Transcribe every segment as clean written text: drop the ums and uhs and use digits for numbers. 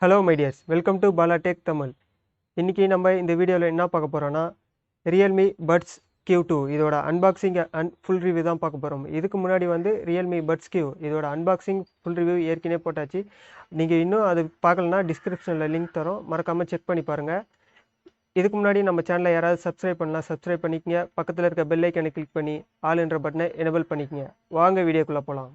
Hello my dears, welcome to Bala Tech Tamil. இன்னைக்கு நம்ம இந்த வீடியோவில் என்ன பார்க்க போகிறோன்னா ரியல்மி பட்ஸ் Q2 இதோட அன்பாக்சிங் அண்ட் ஃபுல் ரிவ்யூ தான் பார்க்க போகிறோம். இதுக்கு முன்னாடி ரியல்மி பட்ஸ் Q இதோட அன்பாக்சிங் ஃபுல் ரிவ்யூ ஏற்கனவே போட்டாச்சு. நீங்கள் இன்னும் அது பார்க்கலன்னா டிஸ்கிரிப்ஷனில் லிங்க் தரோம், மறக்காமல் செக் பண்ணி பாருங்கள். இதுக்கு முன்னாடி நம்ம சேனலை யாராவது சப்ஸ்கிரைப் பண்ணலாம், சப்ஸ்கிரைப் பண்ணிக்கங்க. பக்கத்தில் இருக்க பெல் ஐக்கனை கிளிக் பண்ணி ஆல் என்ற பட்டனை எனேபிள் பண்ணிக்கங்க. வாங்க வீடியோக்குள்ளே போகலாம்.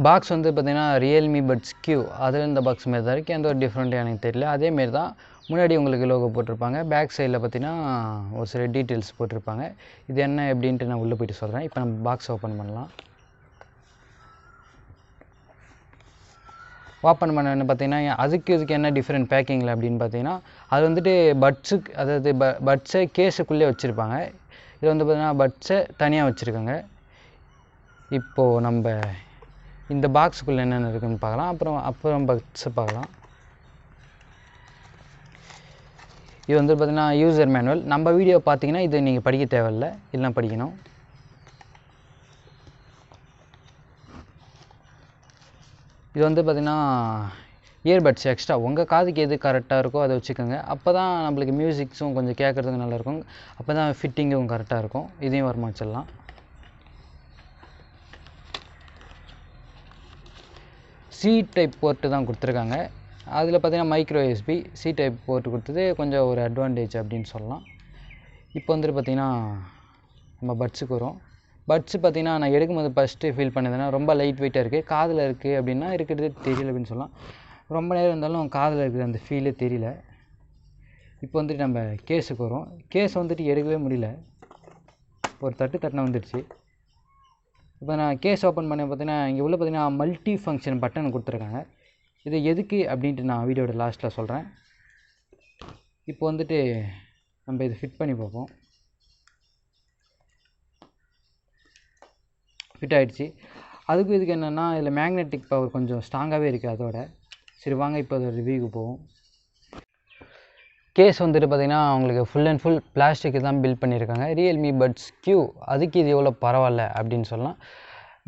பாக்ஸ் பார்த்தீங்கன்னா ரியல்மி பட்ஸ் Q அதில் இந்த பாக்ஸ் மாரி தான் இருக்குது. எந்த ஒரு டிஃப்ரெண்ட்டு எனக்கு தெரியல. அதேமாரி தான் முன்னாடி உங்களுக்கு லோகோ போட்டிருப்பாங்க. பேக் சைடில் பார்த்தீங்கன்னா ஒரு சில டீட்டெயில்ஸ் போட்டிருப்பாங்க. இது என்ன எப்படின்ட்டு நான் உள்ளே போய்ட்டு சொல்கிறேன். இப்போ நம்ம பாக்ஸ் ஓப்பன் பண்ணலாம். ஓப்பன் பண்ண பார்த்தீங்கன்னா இதுக்கு என்ன டிஃப்ரெண்ட் பேக்கிங்கில் அப்படின்னு பார்த்தீங்கன்னா அது பட்ஸுக்கு, அதாவது பட்ஸை கேஸுக்குள்ளே வச்சுருப்பாங்க. இது பார்த்தீங்கன்னா பட்ஸை தனியாக வச்சுருக்காங்க. இப்போது நம்ம இந்த பாக்ஸுக்குள்ளே என்னென்ன இருக்குதுன்னு பார்க்கலாம். அப்புறம் பட்ஸை பார்க்கலாம். இது பார்த்தீங்கன்னா யூசர் மேனுவல். நம்ம வீடியோ பார்த்தீங்கன்னா இது நீங்கள் படிக்க தேவையில்லை, இல்லைனா படிக்கணும். இது பார்த்தீங்கன்னா இயர்பட்ஸ் எக்ஸ்ட்ரா உங்கள் காதுக்கு எது கரெக்டாக இருக்கோ அதை வச்சுக்கோங்க. அப்போ தான் நம்மளுக்கு மியூசிக்ஸும் கொஞ்சம் கேட்குறதுக்கு நல்லாயிருக்கும். அப்போ தான் ஃபிட்டிங்கும் கரெக்டாக இருக்கும். இதையும் வரமா வச்சிடலாம். சி டைப் போர்ட்டு தான் கொடுத்துருக்காங்க. அதில் பார்த்தீங்கன்னா micro USB C type port கொடுத்தது கொஞ்சம் ஒரு அட்வான்டேஜ் அப்படின்னு சொல்லலாம். இப்போ பார்த்தீங்கன்னா நம்ம பட்ஸுக்கு வரும். பட்ஸு பார்த்தீங்கன்னா நான் எடுக்கும்போது ஃபஸ்ட்டு ஃபீல் பண்ணதுன்னா ரொம்ப லைட் வெயிட்டாக இருக்குது. காதில் இருக்குது அப்படின்னா இருக்கிறது தெரியல அப்படின்னு சொல்லலாம். ரொம்ப நேரம் இருந்தாலும் காதில் இருக்கிற அந்த ஃபீலே தெரியல. இப்போ நம்ம கேஸுக்கு வரும். கேஸ் எடுக்கவே முடியல. ஒரு தட்டினா வந்துடுச்சு. இப்போ நான் கேஸ் ஓப்பன் பண்ண பார்த்தீங்கன்னா இங்கே உள்ள பார்த்தீங்கன்னா மல்டி ஃபங்க்ஷன் பட்டன் கொடுத்துருக்காங்க. இது எதுக்கு அப்படின்ட்டு நான் வீடியோட லாஸ்ட்டில் சொல்கிறேன். இப்போ நம்ம இது ஃபிட் பண்ணி பார்ப்போம். ஃபிட் ஆகிடுச்சு. இதுக்கு என்னென்னா இதில் மேக்னெட்டிக் பவர் கொஞ்சம் ஸ்ட்ராங்காகவே இருக்குது அதோட. சரி வாங்க இப்போ அதோட ரிவ்யூக்கு போவோம். கேஸ் பார்த்தீங்கன்னா உங்களுக்கு ஃபுல் அண்ட் ஃபுல் பிளாஸ்டிக்கு தான் பில்ட் பண்ணியிருக்காங்க. ரியல்மி பட்ஸ் Q அதுக்கு இது எவ்வளோ பரவாயில்ல அப்படின்னு சொல்லலாம்.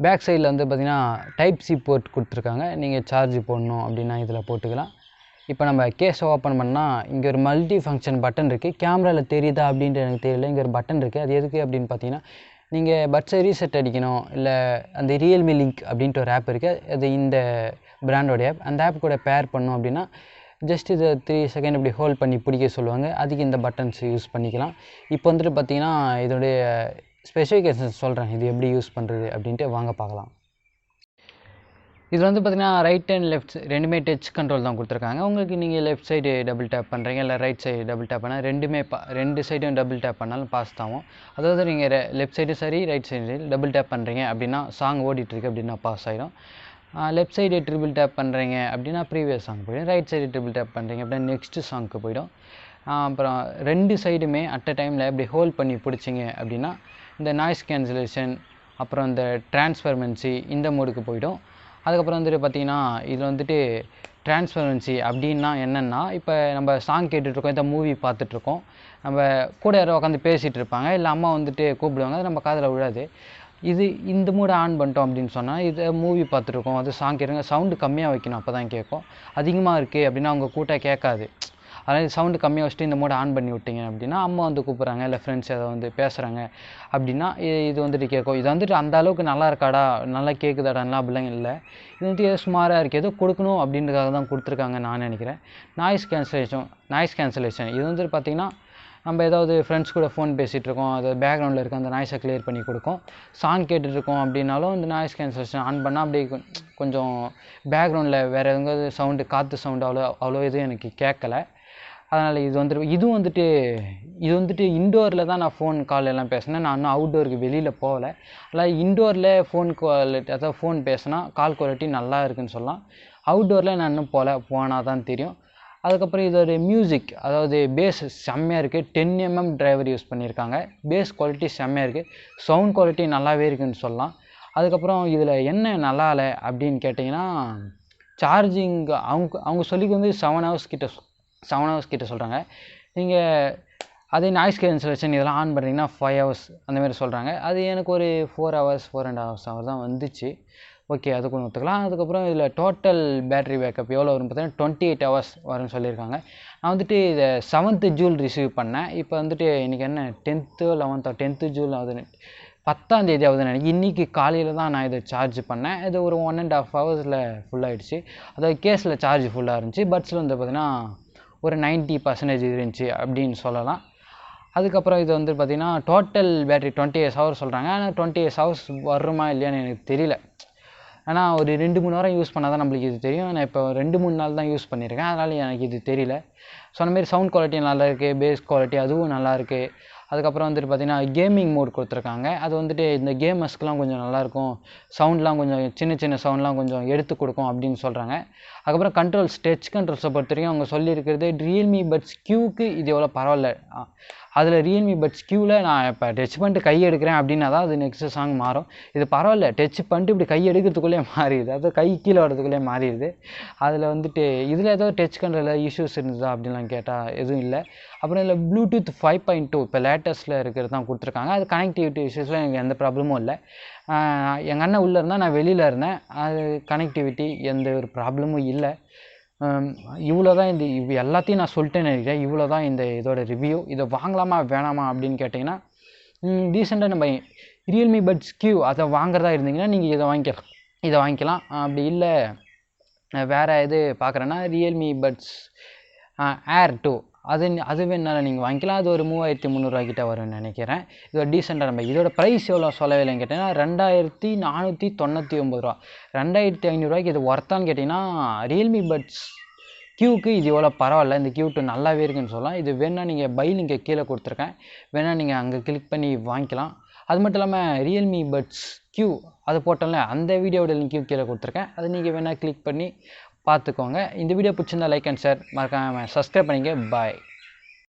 பேக் சைடில் பார்த்தீங்கன்னா டைப் சி போர்ட் கொடுத்துருக்காங்க. நீங்கள் சார்ஜ் போடணும் அப்படின்னா இதில் போட்டுக்கலாம். இப்போ நம்ம கேஸை ஓப்பன் பண்ணால் இங்கே ஒரு மல்டி ஃபங்க்ஷன் பட்டன் இருக்குது. கேமராவில் தெரியுதா அப்படின்ட்டு எனக்கு தெரியல. இங்கே ஒரு பட்டன் இருக்குது. அது எதுக்கு அப்படின்னு பார்த்தீங்கன்னா நீங்கள் பட்ஸை ரீசெட் அடிக்கணும், இல்லை அந்த ரியல்மி லிங்க் அப்படின்ட்டு ஒரு ஆப் இருக்குது. அது இந்த பிராண்டோடைய ஆப். அந்த ஆப் கூட பேர் பண்ணோம் அப்படின்னா ஜஸ்ட் இதை 3 செகண்ட் இப்படி ஹோல்ட் பண்ணி பிடிக்க சொல்லுவாங்க. அதுக்கு இந்த பட்டன்ஸ் யூஸ் பண்ணிக்கலாம். இப்போ பார்த்தீங்கன்னா இதோடைய ஸ்பெசிஃபிகேஷன்ஸ் சொல்கிறேன், இது எப்படி யூஸ் பண்ணுறது அப்படின்ட்டு வாங்க பார்க்கலாம். இது பார்த்தீங்கன்னா ரைட் அண்ட் லெஃப்ட் ரெண்டுமே டச் கண்ட்ரோல் தான் கொடுத்துருக்காங்க. உங்களுக்கு நீங்கள் லெஃப்ட் சைடு டபுள் டேப் பண்ணுறீங்க, இல்லை ரைட் சைடு டபுள் டேப் பண்ணால் ரெண்டு சைடும் டபுள் டேப் பண்ணாலும் பாஸ் ஆகும். அதாவது நீங்கள் லெஃப்ட் சைடு சரி, ரைட் சைடு டபுள் டேப் பண்ணுறீங்க அப்படின்னா சாங் ஓடிட்டுருக்கு அப்படின்னா பாஸ் ஆகிடும். லெஃப்ட் சைடு ட்ரிபிள் டேப் பண்ணுறீங்க அப்படின்னா ப்ரீவியஸ் சாங் போய்டும். ரைட் சைடு ட்ரிபிள் டேப் பண்ணுறீங்க அப்படின்னா நெக்ஸ்ட்டு சாங்க்கு போய்டும். அப்புறம் ரெண்டு சைடுமே அட் அ டைமில் இப்படி ஹோல்ட் பண்ணி பிடிச்சிங்க அப்படின்னா இந்த நாய்ஸ் கேன்சலேஷன், அப்புறம் இந்த டிரான்ஸ்ஃபர்மென்சி இந்த மோடுக்கு போய்டும். அதுக்கப்புறம் பார்த்திங்கன்னா இதில் டிரான்ஸ்ஃபர்மென்சி அப்படின்னா என்னென்னா, இப்போ நம்ம சாங் கேட்டுட்ருக்கோம், இந்த மூவி பார்த்துட்ருக்கோம், நம்ம கூட யாரோ உட்காந்து பேசிகிட்டு இருப்பாங்க, இல்லை அம்மா கூப்பிடுவாங்க, அது நம்ம காதில் விழாது. இந்த மூடை ஆன் பண்ணிட்டோம் அப்படின்னு சொன்னால் இதை மூவி பார்த்துருக்கோம், அது சாங் கேட்குங்க, சவுண்டு கம்மியாக வைக்கணும், அப்போ தான் கேட்கும். அதிகமாக இருக்குது அப்படின்னா அவங்க கூட்டாக கேட்காது. அதாவது சவுண்டு கம்மியாக வச்சுட்டு இந்த மூடை ஆன் பண்ணி விட்டிங்க அப்படின்னா அம்மா கூப்பிட்றாங்க, இல்லை ஃப்ரெண்ட்ஸ் ஏதோ பேசுகிறாங்க அப்படின்னா இது கேட்கும். இது அந்த அளவுக்கு நல்லா இருக்காடா, நல்லா கேட்குதாடான்லாம் அப்படிலாம் இல்லை. இது சுமாராக இருக்குது, ஏதோ கொடுக்கணும் அப்படின்றதுக்காக தான் கொடுத்துருக்காங்க நான் நினைக்கிறேன். நாய்ஸ் கேன்சலேஷன் இது பார்த்திங்கன்னா நம்ம ஏதாவது ஃப்ரெண்ட்ஸ் கூட ஃபோன் பேசிகிட்ருக்கோம், அது பேக்ரவுண்டில் இருக்க அந்த நாய்ஸை கிளியர் பண்ணி கொடுக்கும். சாங் கேட்டுட்ருக்கோம் அப்படின்னாலும் இந்த நாய்ஸ் கேன்சலேஷன் ஆன் பண்ணால் அப்படியே கொஞ்சம் பேக்ரவுண்டில் வேறு எதாவது சவுண்டு, காற்று சவுண்டு அவ்வளோ எதுவும் எனக்கு கேட்கலை. அதனால் இது இன்டோரில் தான் நான் ஃபோன் கால் எல்லாம் பேசினேன். நான் இன்னும் அவுட்டோருக்கு வெளியில் போகலை. அதனால் இன்டோரில் ஃபோன் குவாலிட்டி, அதாவது ஃபோன் பேசினா கால் குவாலிட்டி நல்லா இருக்குதுன்னு சொல்லலாம். அவுட்டோரில் நான் இன்னும் போனால் தான் தெரியும். அதுக்கப்புறம் இதோட மியூசிக், அதாவது பேஸ் செம்மையாக இருக்குது. 10mm டிரைவர் யூஸ் பண்ணியிருக்காங்க. பேஸ் குவாலிட்டி செம்மையாக இருக்குது. சவுண்ட் குவாலிட்டி நல்லாவே இருக்குதுன்னு சொல்லலாம். அதுக்கப்புறம் இதில் என்ன நல்லா இல்லை அப்படின்னு கேட்டிங்கன்னா சார்ஜிங் அவங்க சொல்லிக்கு வந்து 7 ஹவர்ஸ் கிட்ட சொல்கிறாங்க. நீங்கள் அதே நாய்ஸ் கேன்சலேஷன் இதெல்லாம் ஆன் பண்ணுறீங்கன்னா 5 ஹவர்ஸ் அந்தமாரி சொல்கிறாங்க. அது எனக்கு ஒரு 4 ஹவர்ஸ் 4.5 ஹவர் தான் வந்துச்சு. ஓகே, அது கொஞ்சம் ஒத்துக்கலாம். அதுக்கப்புறம் இதில் டோட்டல் பேட்டரி பேக்கப் எவ்வளோ வரும்னு பார்த்தீங்கன்னா 28 ஹவர்ஸ் வரும்னு சொல்லியிருக்காங்க. நான் வந்துட்டு இதை 7th ஜூன் ரிசீவ் பண்ணேன். இப்போ வந்துட்டு இன்றைக்கி என்ன 10th 11th 10th ஜூன் ஆகுது, 10ஆம் தேதி ஆகுதுன்னு நினைக்கிறேன். இன்றைக்கி காலையில் தான் நான் இதை சார்ஜ் பண்ணேன். இது ஒரு 1.5 ஹவர்ஸில் ஃபுல்லாகிடுச்சு. அதாவது கேஸில் சார்ஜ் ஃபுல்லாக இருந்துச்சு. பட்ஸில் வந்து பார்த்திங்கன்னா ஒரு 90% இருந்துச்சு அப்படின்னு சொல்லலாம். அதுக்கப்புறம் இது வந்து பார்த்திங்கன்னா டோட்டல் பேட்டரி 28 ஹவர்ஸ் சொல்கிறாங்க. ஆனால் 28 ஹவர்ஸ் வருமா இல்லையான்னு எனக்கு தெரியல. ஆனால் ஒரு 2-3 வாரம் யூஸ் பண்ணால் தான் நம்மளுக்கு இது தெரியும். நான் இப்போ 2-3 நாள் தான் யூஸ் பண்ணியிருக்கேன். அதனால் எனக்கு இது தெரியல. சொன்னமாரி சவுண்ட் குவாலிட்டி நல்லா இருக்குது, பேஸ் குவாலிட்டி அதுவும் நல்லாயிருக்கு. அதுக்கப்புறம் வந்துட்டு பார்த்திங்கன்னா கேமிங் மோட் கொடுத்துருக்காங்க. அது வந்துட்டு இந்த கேமர்ஸ்க்குலாம் கொஞ்சம் நல்லாயிருக்கும், சவுண்ட்லாம் கொஞ்சம் சின்ன சவுண்ட்லாம் கொஞ்சம் எடுத்து கொடுக்கும் அப்படின்னு சொல்கிறாங்க. அதுக்கப்புறம் கண்ட்ரோல்ஸ், டச் கண்ட்ரோல்ஸை பொறுத்த வரைக்கும் அவங்க சொல்லியிருக்கிறது ரியல்மி பட்ஸ் க்யூக்கு இது எவ்வளோ பரவாயில்ல. அதில் ரியல்மி பட்ஸ் க்யூவில் நான் இப்போ டச் பண்ணிட்டு கை எடுக்கிறேன் அப்படின்னா தான் அது நெக்ஸ்ட் சாங் மாறும். இது பரவாயில்ல, டச் பண்ணிட்டு இப்படி கை எடுக்கிறதுக்குள்ளே மாறிடுது, அதாவது கை கீழே வரதுக்குள்ளே மாறிடுது. அதில் வந்துட்டு இதில் ஏதோ டச் கண்ட்ரோலில் இஷ்யூஸ் இருந்ததா அப்படின்லாம் கேட்டால் எதுவும் இல்லை. அப்புறம் இதில் ப்ளூடூத் 5.2 இப்போ லேட்டஸ்ட்டில் இருக்கிறது தான் கொடுத்துருக்காங்க. அது கனெக்டிவிட்டி இஷ்யூஸில் எனக்கு எந்த ப்ராப்ளமும் இல்லை. எங்கள் அண்ணன் உள்ளே இருந்தால் நான் வெளியில் இருந்தேன். அது கனெக்டிவிட்டி எந்த ஒரு ப்ராப்ளமும் இல்லை. இவ்வளோ தான் இது எல்லாத்தையும் நான் சொல்லிட்டேன்னு நினைக்கிறேன். இவ்வளோ தான் இந்த இதோட ரிவ்யூ. இதை வாங்கலாமா வேணாமா அப்படின்னு கேட்டிங்கன்னா, ரீசெண்டாக நம்ம ரியல்மி பட்ஸ் க்யூ அதை வாங்குறதா இருந்தீங்கன்னா நீங்கள் இதை வாங்கிக்கலாம். அப்படி இல்லை வேறு இது பார்க்குறேன்னா ரியல்மி பட்ஸ் ஏர் 2 அது வேணாலும் நீங்கள் வாங்கிக்கலாம். அது ஒரு 3300 கிட்ட வரும்னு நினைக்கிறேன். இது ஒரு டீசெண்டாக நம்ம இதோட ப்ரைஸ் எவ்வளோ சொல்லவே இல்லைன்னு கேட்டிங்கன்னா 2499 ரூபா. 2500 இது ஒர்த்தான்னு கேட்டிங்கன்னா ரியல்மி பட்ஸ் க்யூக்கு இது எவ்வளோ பரவாயில்ல. இந்த Q2 நல்லாவே இருக்குன்னு சொல்லலாம். இது வேணால் நீங்கள் பை லிங்கை கீழே கொடுத்துருக்கேன், வேணால் நீங்கள் அங்கே கிளிக் பண்ணி வாங்கிக்கலாம். அது மட்டும் இல்லாமல் ரியல்மி பட்ஸ் க்யூ அது போட்டோம்ல, அந்த வீடியோட லிங்க்கையும் கீழே கொடுத்துருக்கேன். அது நீங்கள் வேணால் கிளிக் பண்ணி பார்த்துக்கோங்க. இந்த வீடியோ பிடிச்சிருந்தா லைக் அண்ட் ஷேர், மறக்காமல் சப்ஸ்கிரைப் பண்ணிங்க. பாய்.